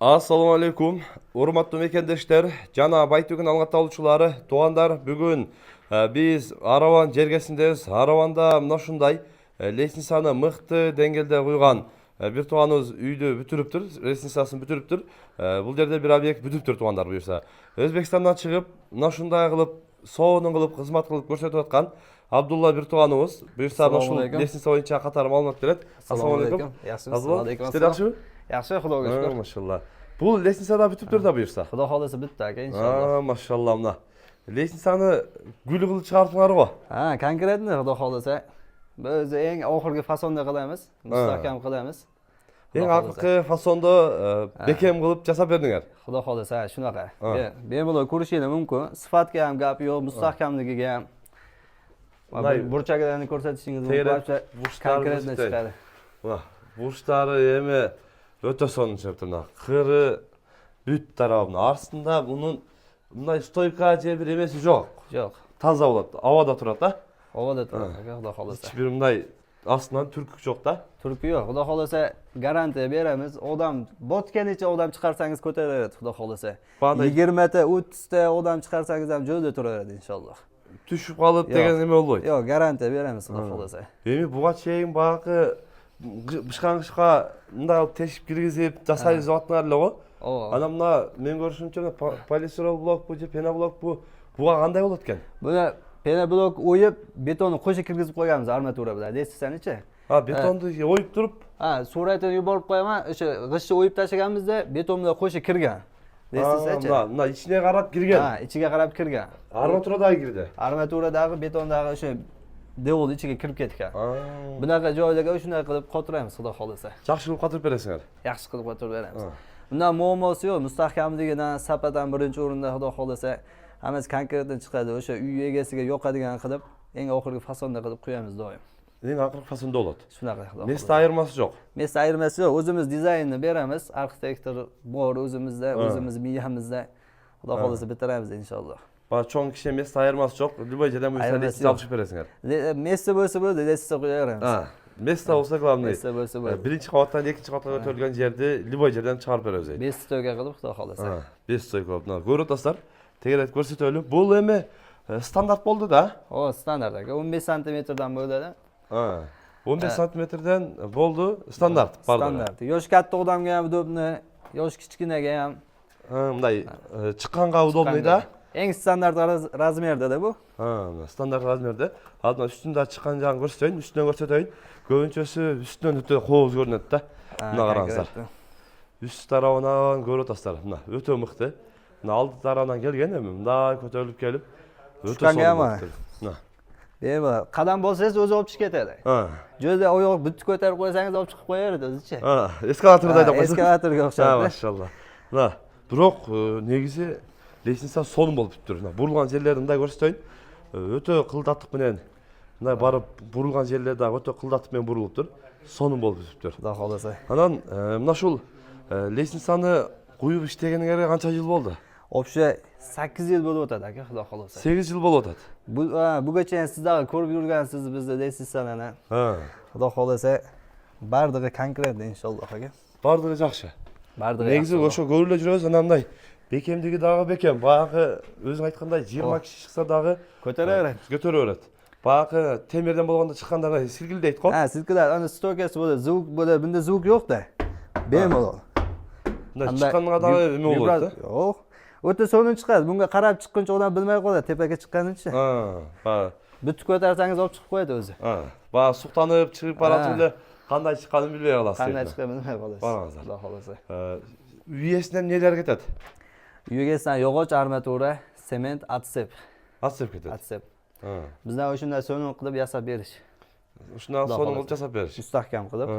Assalamu alaikum. Urmatlı mekendeşler, jana Baytөгün algatı alуучулары, туғандар, бүгін biz Араван жергесіндеміз. Араванда мына ушундай лестницаны мыкты деңгээлде куйган бир тууганыбыз үйдү бүтүрүптүр, лестницасын бүтүрүптүр. Бул жерде бир объект бүтүптүр туугандар буюрса. Өзбекстандан чыгып, мына ушундай кылып, соонун кылып, кызмат кылып көрсөтүп аткан Абдулла бир тууганыбыз буюрса мына ушул лестница боюнча катар маалымат берет. Ассаламу алейкум. Жакшысыз? Иштер жакшыбы? Жакшы, Кудайга шүкүр. Машалла. Бул лестницада бүтүптүр да буюрса. Кудай кааласа бүттү ака, иншалла. Машалла мына. Лестницаны гүл кылып чыгартыңар го. Конкретно Кудай кааласа biz эң акыркы фасонда кылабыз, мустахкам кылабыз. Эң акыркы фасондо бекем кылып жасап бердиңер. Кудай кааласа шунака. Мен буну көрүшүнүм мүмкүн. Сыфатка ham gap yo'q, mustahkamligiga ham. Burchaklarini ko'rsatishingiz mumkin. Конкретно chiqadi. Мына бурчтары эми өтө сонун чыгыптыр мына. Кыры бүт тарабын астында мунун мындай стойка же бир эмеси жок. Жок. Таза болот. Абада турат да? Абада турат, Кудай кааласа. Эч бир мындай астынан түркүк жок да? Түркү жок. Кудай кааласа гарантия беребиз. Адам боткениче адам чыгарсаңыз көтөрө берет, Кудай кааласа. 20-те, 30-те адам чыгарсаңыз ham жолдо тура берет иншаллах. Түшүп калып деген эме болбойт. Жок, гарантия беребиз, Кудай кааласа. Эми буга чейин багы бышкаңышка мындай кылып тешип киргизип жасайбыз деп аттыңар эле го. Ооба. Анан мына мен көрүшүмчө полистирол блокпу же пеноблокпу буга кандай болот экен? Буна пеноблок оюп, бетонду кошо киргизип койганбыз арматура менен. Десисеничи? Бетонду оюп туруп? Суратын юборуп коюман, ошо гычты оюп ташыганбызда бетон менен кошо кирген. Десисеничи? Мына ичине карап кирген. Ичиге карап кирген. Арматура дагы кирди. Арматура дагы, бетон дагы ошо девол ичиге кирип кеткен. Бунака жойларга ушундай кылып котурабыз, Кудай кааласа. Жакшы кылып катырып бересиңер. Жакшы кылып котуруп беребиз. Мындан muammosi yo'q, mustahkamligidan sapatan birinchi o'rinda Xudo xolasa hammasi konkretdan chiqadi. O'sha uy egasiga yoqadigan qilib, eng oxirgi fasonda qilib qo'yamiz doim. Eng oxirgi fasonda bo'ladi. Shunaqa Xudo. Mesda ayirmasi yo'q. Mesda ayirmasi yo'q. O'zimiz dizaynni beramiz, arxitektor bor o'zimizda, o'zimiz miyamizda. Xudo xolasa bitiramiz inshaalloh. Bana cho'ng kishi mesda ayirmasi yo'q. Любой жерден bo'lsa lesiz olib berasinglar. Mesda bo'lsa bo'ldi, lesiz qo'yaveramiz. Место болса главный. Место болса bo'ldi. Birinchi qavatdan ikkinchi qavatga ko'tarilgan yerni любой жерден chiqarib beramiz. 5 stoyga qilib Xudo xolasa. 5 stoy qilib. Ko'rib o'tasizlar. Tegrab ko'rsataylik. Bu эми стандарт bo'ldi da. Standart aka. 15 santimetrdan bo'ladi. 15 santimetrdan bo'ldi, standart. Standart. Yosh katta odamga ham udobni, yosh kichkinaga ham. Bunday chiqqanga удобный da. Eng standart razmerda bu. Standart razmerda. Hozir üstünde chiqqan joyini ko'rsatayin, üstüne ko'rsatayin. Ko'pinchasi üstünden o'ta qo'z ko'rinadi da. Buna qarangizlar. Üst tarafından ko'rib o'tasizlar. Buna o'ta miqti. Buna oldi tarafdan kelgan endi, bunday ko'tarilib kelib o'ta so'nib. Bemalol qadam bossangiz o'zi olib chiqib ketadi. Jo'da oyoq bitta ko'tarib qo'ysangiz olib chiqib qo'yaveradi o'zicha. Eskalatorda aytib qo'ysiz. Eskalatorga o'xshaydi. Mashallah. Buna biroq negizi lestница сонун болуп тур. Бурулган жерлерди мындай көрсөтөйүн. Өтө кылдаттык менен мындай барып бурулган жерлер дагы өтө кылдаттык менен бурулуп тур. Сонун болуп тур. Кудай кааласа. Анан мына ушул лестницаны куюп иштегениңерге канча жыл болду? Вообще 8 yil bo'lib o'tadi aka, Xudo xolasa. 8 yil bo'lib o'tadi. Bugacha siz dag'i ko'rib yurgansiz bizda lestnisalarni. Xudo xolasa bardigi konkret inshaalloh aka. Bardigi yaxshi. Bardigi. Negizi o'sha ko'rilib жүрөбүз, анандай бекемдиги дагы бекем. Баягы өзүң айткандай 20 киши чыкса дагы көтөрө берет. Баягы темирден болгондо чыкканда силкилдейт го. Силкилдейт. Аны стойкасы болот, звук болот. Бунда звук жок да. Бемолол. Мындай чыкканга дагы эме болот да. Жок. Өтө сонун чыгат. Bunga карап чыкканча адам билмей калат, тепеге чыкканынча. Бүт көтөрсөңүз олуп чыгып коет өзү. Баягы суктанып чыгып баратып эле кандай чыкканын билбей каласыз. Кандай чыкканын билмей каласыз. Xudo xolasa. Үйесинен нелер кетет? Үйесинен yog'och armatura, sement, atsep. Atsep кетет. Atsep. Bizdan o'shunday сонун кылып жасап бериш. Ушундан сонун кылып жасап бериш. Mustahkam qilib.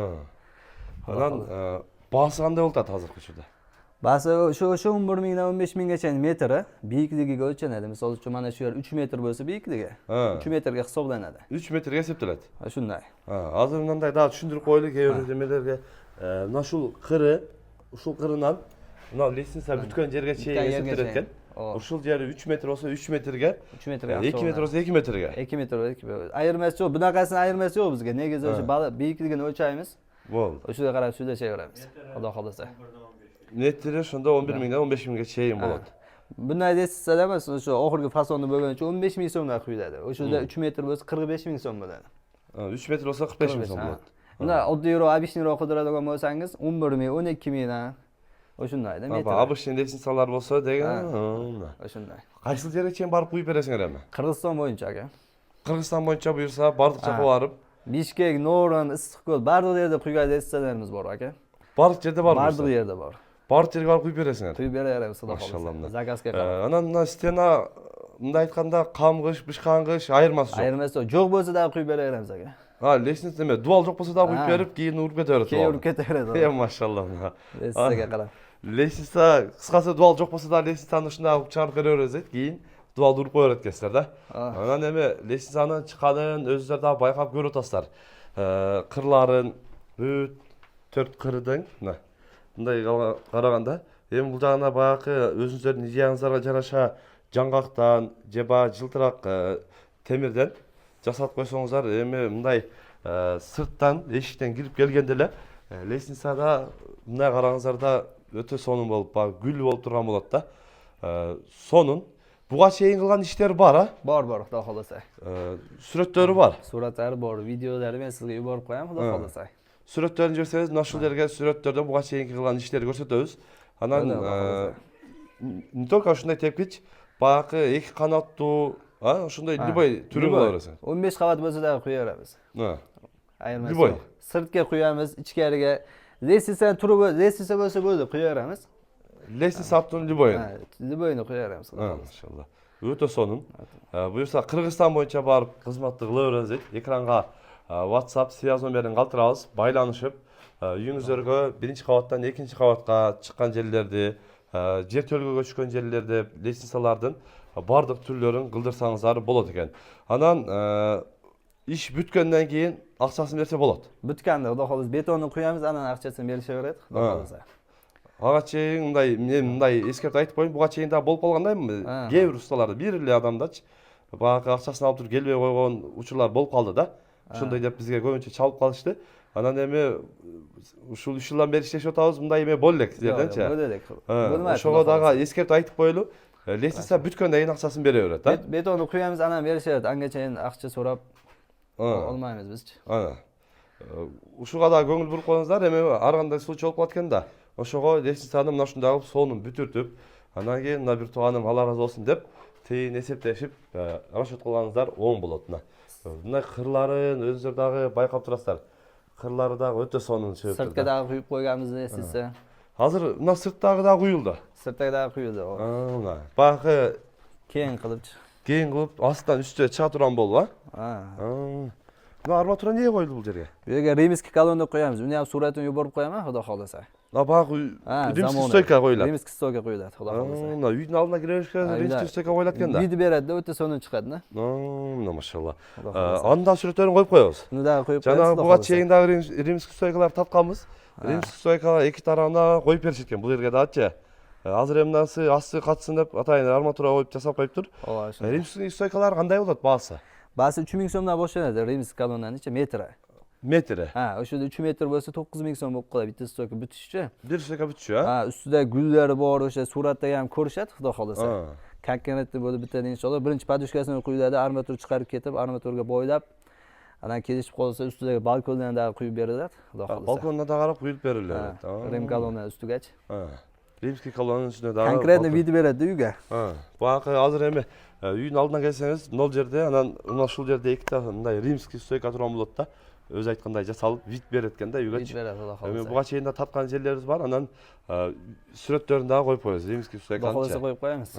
Анан баасы кандай болуп атат азыркы учурда? Баасы ошо 11 миңден 15 миңге чейин метри, бийиклигиге өлчөнөт. Мисалы үчүн мана шу жер 3 метр болсо бийиклиги 3 метрге хесапланат. 3 метрге эсептелет. Ушундай. Азыр мындай дагы түшүндүрүп коелу кээ бир немелерге. Мына ушул кыры, ушул кырынан мына лестница бүткөн жерге чейин эсептелет экен. Ушул жери 3 метр болсо 3 метрге, 2 метр болсо 2 метрге. 2 метр болсо айырмасы жок. Bunaqasini ayırması yok bizga. Negizi o'sha biyikligini o'lchaymiz. Bo'ldi. O'shaga qarab suda chegiramiz. Xudo xolasa. Nettiri ошондо 11 миңден 15 миңге чейин болот. Bunday desizlar emas, o'sha oxirgi fasonni bo'lganicha 15 ming so'mdan quyiladi. O'shada 3 metr bo'lsa 45 ming so'm bo'ladi. 3 metr bo'lsa 45 ming so'm bo'ladi. Bunda oddiyroq, обычныйroq qidiradigan bo'lsangiz 11 ming, 12 mingdan o'shundayda metr. Обычный лестницалар болсо деген. O'shunday. Qaysi yerga чейин барып куюп бересиңерби? Qirg'iziston bo'yicha aka. Qirg'iziston bo'yicha buyursa, bardıq joqqa barып, Bishkek, Norin, Issiqko'l, bardıq yerda quygan desisalarimiz bor aka. bardıq yerде бар. Bardıq yerda bor. Bardıq yerге барып куюп бересиңер. Quyib beraveramiz, xudo Машалла. xolasa. Zakazga qarab. Анан мына стена мындай айтканда камгыш, бышкангыш айырмасы жок. Ayirmasi yo'q bo'lsa da quyib beraveramiz aka. Лестница эме, дуал жок болсо да куюп берип, кийин уруп кетеверет. Keyin urib ketaveradi. Машалла. Desisaga qarab. Лестница, кыскасы дуал жок болсо да лестницаны ушундай алып чыгарып беребиз дейт, кийин дуалды уруп коет экенсиздер да. Анан эме лестницанын чыкканын өзүңөр да байкап көрүп атасыздар. Кырларын бүт 4 кырдың, мындай караганда, эми бул жагына баягы өзүңүздөрдүн идеяңыздарга жараша жаңгактан, жеба жылтырак темирден жасап койсоңуздар, эми мындай сырттан, эшиктен кирип келгенде эле лестницада мындай карагаңыздарда өтө сонун болуп, гүл болуп турган болот да. Сонун буга чейин кылган иштер бар, Bor, xudo xolasa. Сүрөттөрү бар. Suratlari bor, videolari men sizga yuborib qo'yaman, xudo xolasa. Сүрөттөрүн жиберсеңиз, мына ушул жерге сүрөттөрдөн буга чейинки кылган иштерди көрсөтөбүз. Анан не только ушундай тепкич, баягы эки канаттуу, ошондой любой түрү боло бересиң. 15 qavat bo'lsa da qo'yaveramiz. Ayirmasi. Любой. Sirtga qo'yamiz, ichkariga lestitsa turi lestitsa bo'lsa bo'ldi, qo'yaveramiz. Лестница аттын любойун. Любойni qo'yaveramiz. Машалла. Өтө сонун. Буюрса Кыргызстан боюнча барып кызматты кыла беребиз дейт. Экранга WhatsApp связь номерин калтырабыз, байланышып, үйүңүздөргө биринчи кабаттан экинчи кабатка чыккан жерлерди, жер төлгөгө түшкөн жерлерди, лестницалардын бардык түрлөрүн кылдырсаңыздар болот экен. Анан иш бүткөндөн кийин акчасын берсе болот. Бүткөндө xudo xolasa betonni quyamiz, анан акчасын беришеверет, xudo xolasa. Ага чейин мындай эскертип айтып коеюн, буга чейин да болуп калгандайбы? Кээ бир усталарда бир эле адамдачы баягы акчасын алып туруп келбей койгон учурлар болуп калды да. Ошондой деп бизге көбүнчө чалып калышты. Анан эми ушул 3 жылдан бери иштешип атабыз, мындай эме боло элек сиздерденчи. Боло элек. Ошого дагы эскертип айтып коелу. Лестница бүткөндөн кийин акчасын бере берет, да? Betonni quyamiz, анан беришет. Анга чейин акча сурап olmaymiz bizchi. Ушуга да көңүл буруп коюңуздар, эми ар кандай случай болуп калат экен да. Ошого лестницаны мына ушундай кылып сонун бүтүртүп, анан кийин мына бир тууганым Алла ыраазы болсун деп, тейин эсептешип, расчет кылгансыздар оң болот мына. Мына кырларын өзүңөр дагы байкап турасыздар. Кырлары дагы өтө сонун чыгып турат. Sirtga dagы quyib qo'yganmiz lestitsa. Азыр мына сырттагы да куюлду. Sirtga dagы quyildi. Мына баягы Keyin qilib. кийин кылып астынан үстүгө чыга турган болду, Мына арматура эмнеге коюлду бул жерге? Bu yerga римский колонна qo'yamiz. Uni ham suratini yuborib qo'yaman, xudo xolasa. Баягы римский стойка коюлат. Римский стойка qo'yiladi, xudo xolasa. Мына үйдүн алдына кире беришкен римский стойка коюлат экен да. Вид beradi, o'ta сонун chiqadi да. Мына машалла. Анда сүрөттөрүн коюп коебуз. Uni dagы qo'yib qo'yamiz. Жана буга чейин дагы римский стойкалар тапканбыз. Римский стойкалар эки тарабына коюп беришкен. Бул жерге дагычы. Азыр эми мынасы асты катсын деп атайын арматура коюп жасап коюптур. Римский стойкалар кандай болот баасы? Basi 3000 so'mdan boshlanadi rimskiy kolonnaning metri. Metri. O'shada 3 metr bo'lsa 9000 so'm bo'lib qoladi bitta stoyka bitishchi. Bir stoyka bitishchi, ha? Ustida gullari bor, o'sha suratda ham ko'rishadi, xudo xolasa. Konкретно bo'lib bitadi inshaalloh. Birinchi podushkasini quyiladi, armatur chiqarib ketib, armaturga bo'ylab, anan kelishib qolsa ustidagi balkondan da quyib beriladi, xudo xolasa. Balkondan da qarab quyib beriladi. Rim kolonna ustigacha. Римский kolonnaning ustida da. Konkretno video beradi uyga. Баягы азыр эми үйдүн алдына келсеңиз, нол жерде, анан мына ушул жерде эки тарап мындай римский стойка турган болот да. Өзү айткандай жасалып, вид берет экен да үйгө. Вид берет, Алла калса. Эми буга чейин да тапкан жерлерибиз бар, анан сүрөттөрүн дагы коюп коебуз, римский стойка. Калса коюп коебуз.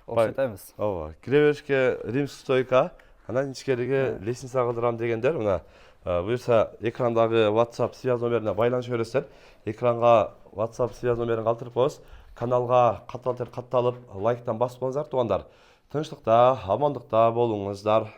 Окшотабыз. Ооба, кире беришке римский стойка, анан ичкериге лестница кылдырам дегендер, мына буюрса экрандагы WhatsApp связь номерине байланыша бересиздер. Экранга WhatsApp связь номерин калтырып коебуз. Каналга катталып, лайктан басып коюңуздар, туугандар. Тынчтыкта, амандыкта болуңуздар.